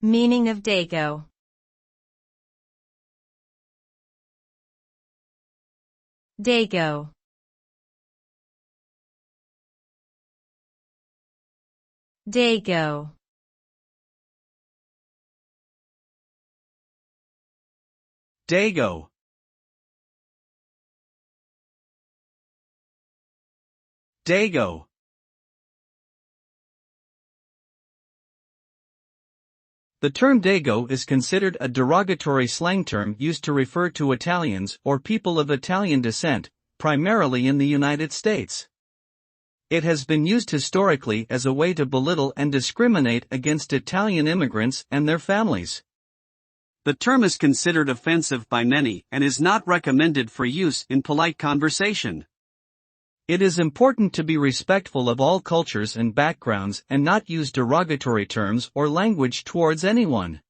Meaning of dago. Dago. Dago. Dago. Dago. The term dago is considered a derogatory slang term used to refer to Italians or people of Italian descent, primarily in the United States. It has been used historically as a way to belittle and discriminate against Italian immigrants and their families. The term is considered offensive by many and is not recommended for use in polite conversation. It is important to be respectful of all cultures and backgrounds and not use derogatory terms or language towards anyone.